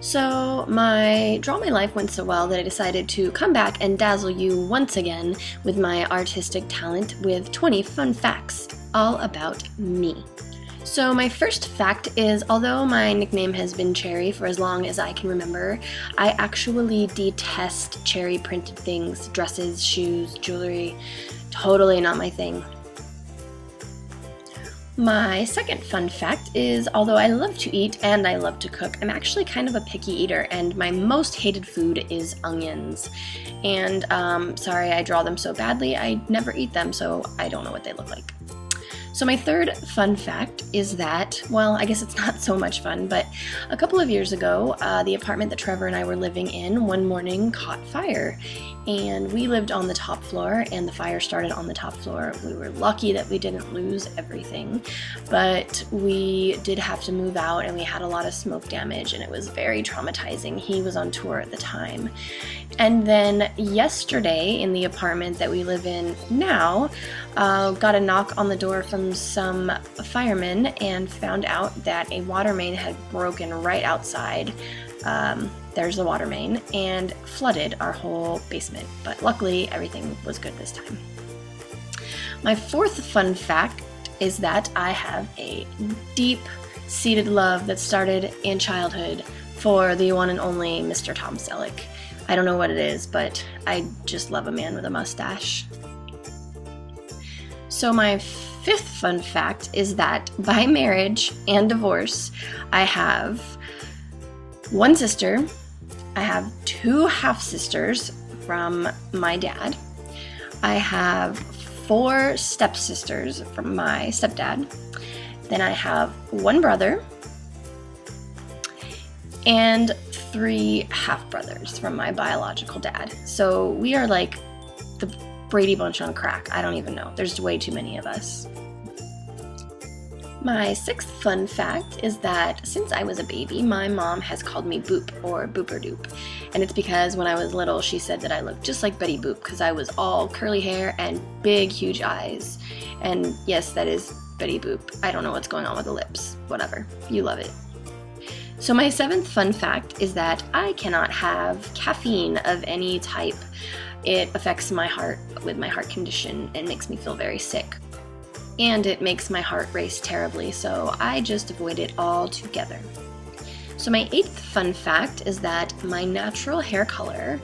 So Draw My Life went so well that I decided to come back and dazzle you once again with my artistic talent with 20 fun facts all about me. So my first fact is, although my nickname has been Cherry for as long as I can remember, I actually detest cherry printed things, dresses, shoes, jewelry. Totally not my thing. My second fun fact is, although I love to eat and I love to cook, I'm actually kind of a picky eater, and my most hated food is onions. And sorry I draw them so badly, I never eat them, so I don't know what they look like. So my third fun fact is that, well, I guess it's not so much fun, but a couple of years ago, the apartment that Trevor and I were living in one morning caught fire. And we lived on the top floor, and the fire started on the top floor. We were lucky that we didn't lose everything, but we did have to move out, and we had a lot of smoke damage, and it was very traumatizing. He was on tour at the time. And then yesterday, in the apartment that we live in now, got a knock on the door from some firemen and found out that a water main had broken right outside. There's the water main, and flooded our whole basement, but luckily everything was good this time. My fourth fun fact is that I have a deep-seated love that started in childhood for the one and only Mr. Tom Selleck. I don't know what it is, but I just love a man with a mustache. So my fifth fun fact is that by marriage and divorce, I have one sister, I have two half-sisters from my dad, I have 4 stepsisters from my stepdad, then I have one brother, and 3 half-brothers from my biological dad. So we are like the Brady Bunch on crack. I don't even know. There's way too many of us. My sixth fun fact is that since I was a baby, my mom has called me Boop or Booper Doop. And it's because when I was little, she said that I looked just like Betty Boop because I was all curly hair and big, huge eyes. And yes, that is Betty Boop. I don't know what's going on with the lips. Whatever. You love it. So my 7th fun fact is that I cannot have caffeine of any type. It affects my heart with my heart condition and makes me feel very sick. And it makes my heart race terribly, so I just avoid it altogether. So my 8th fun fact is that my natural hair color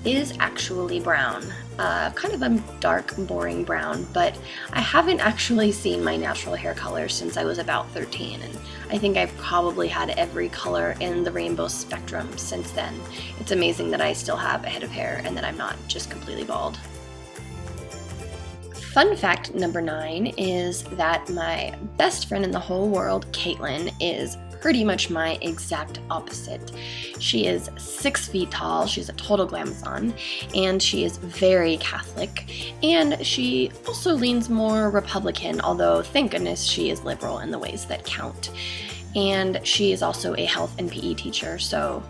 is actually brown. Kind of a dark, boring brown, but I haven't actually seen my natural hair color since I was about 13, and I think I've probably had every color in the rainbow spectrum since then. It's amazing that I still have a head of hair and that I'm not just completely bald. Fun fact number 9 is that my best friend in the whole world, Caitlin, is pretty much my exact opposite. She is 6 feet tall, she's a total glamazon, and she is very Catholic, and she also leans more Republican, although thank goodness she is liberal in the ways that count. And she is also a health and PE teacher, so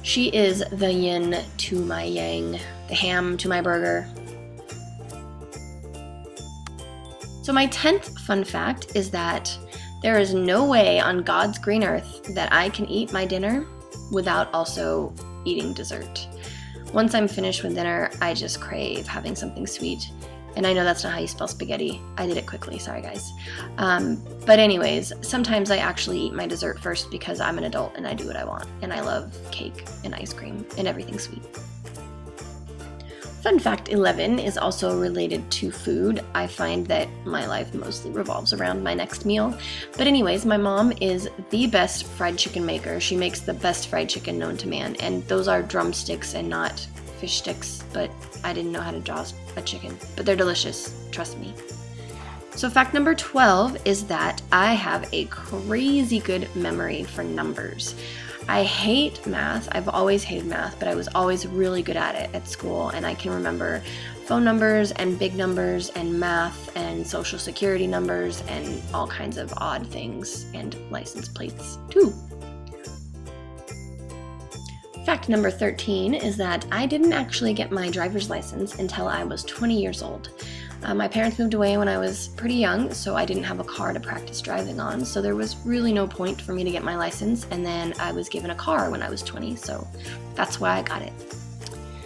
she is the yin to my yang, the ham to my burger. So my 10th fun fact is that there is no way on God's green earth that I can eat my dinner without also eating dessert. Once I'm finished with dinner, I just crave having something sweet. And I know that's not how you spell spaghetti. I did it quickly, sorry guys. But anyways, sometimes I actually eat my dessert first because I'm an adult and I do what I want. And I love cake and ice cream and everything sweet. Fun fact 11 is also related to food. I find that my life mostly revolves around my next meal. But anyways, my mom is the best fried chicken maker. She makes the best fried chicken known to man, and those are drumsticks and not fish sticks, but I didn't know how to draw a chicken. But they're delicious, trust me. So fact number 12 is that I have a crazy good memory for numbers. I hate math. I've always hated math, but I was always really good at it at school, and I can remember phone numbers and big numbers and math and social security numbers and all kinds of odd things, and license plates too. Fact number 13 is that I didn't actually get my driver's license until I was 20 years old. My parents moved away when I was pretty young, so I didn't have a car to practice driving on, so there was really no point for me to get my license, and then I was given a car when I was 20, so that's why I got it.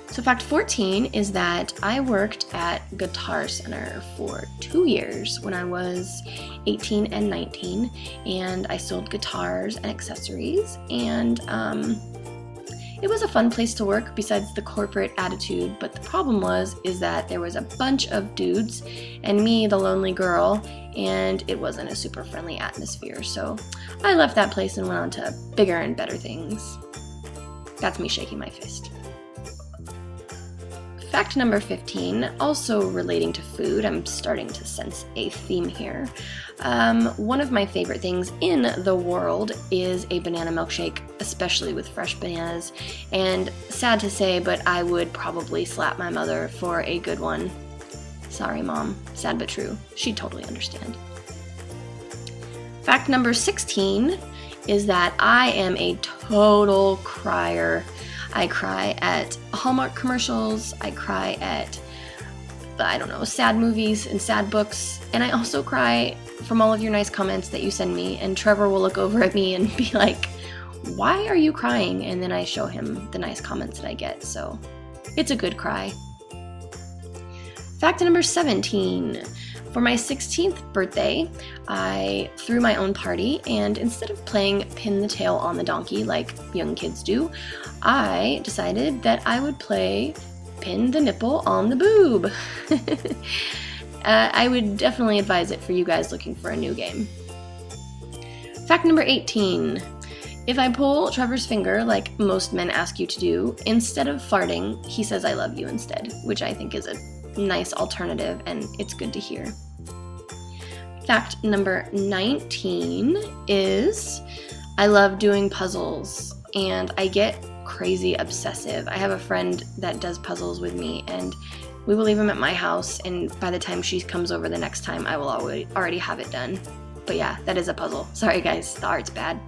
So fact 14 is that I worked at Guitar Center for 2 years when I was 18 and 19, and I sold guitars and accessories, and it was a fun place to work besides the corporate attitude, but the problem is that there was a bunch of dudes and me, the lonely girl, and it wasn't a super friendly atmosphere, so I left that place and went on to bigger and better things. That's me shaking my fist. Fact number 15, also relating to food. I'm starting to sense a theme here. One of my favorite things in the world is a banana milkshake, especially with fresh bananas. And sad to say, but I would probably slap my mother for a good one. Sorry, Mom. Sad but true. She'd totally understand. Fact number 16 is that I am a total crier. I cry at Hallmark commercials, I cry at, I don't know, sad movies and sad books, and I also cry from all of your nice comments that you send me, and Trevor will look over at me and be like, why are you crying? And then I show him the nice comments that I get, so it's a good cry. Fact number 17. For my 16th birthday, I threw my own party, and instead of playing pin the tail on the donkey like young kids do, I decided that I would play pin the nipple on the boob. I would definitely advise it for you guys looking for a new game. Fact number 18. If I pull Trevor's finger like most men ask you to do, instead of farting, he says I love you instead, which I think is a nice alternative, and it's good to hear. Fact number 19 is I love doing puzzles, and I get crazy obsessive. I have a friend that does puzzles with me, and we will leave them at my house, and by the time she comes over the next time, I will already have it done. But yeah, that is a puzzle. Sorry guys, the art's bad.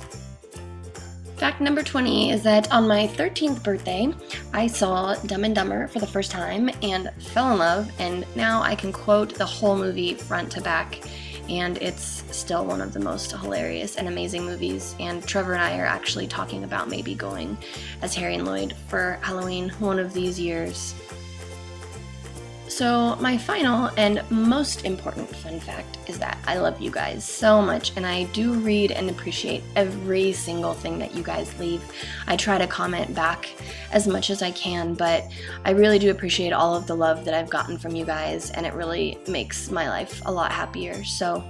Fact number 20 is that on my 13th birthday, I saw Dumb and Dumber for the first time and fell in love, and now I can quote the whole movie front to back, and it's still one of the most hilarious and amazing movies, and Trevor and I are actually talking about maybe going as Harry and Lloyd for Halloween one of these years. So my final and most important fun fact is that I love you guys so much, and I do read and appreciate every single thing that you guys leave. I try to comment back as much as I can, but I really do appreciate all of the love that I've gotten from you guys, and it really makes my life a lot happier. So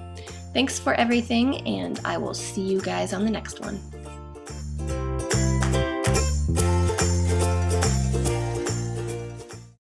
thanks for everything, and I will see you guys on the next one.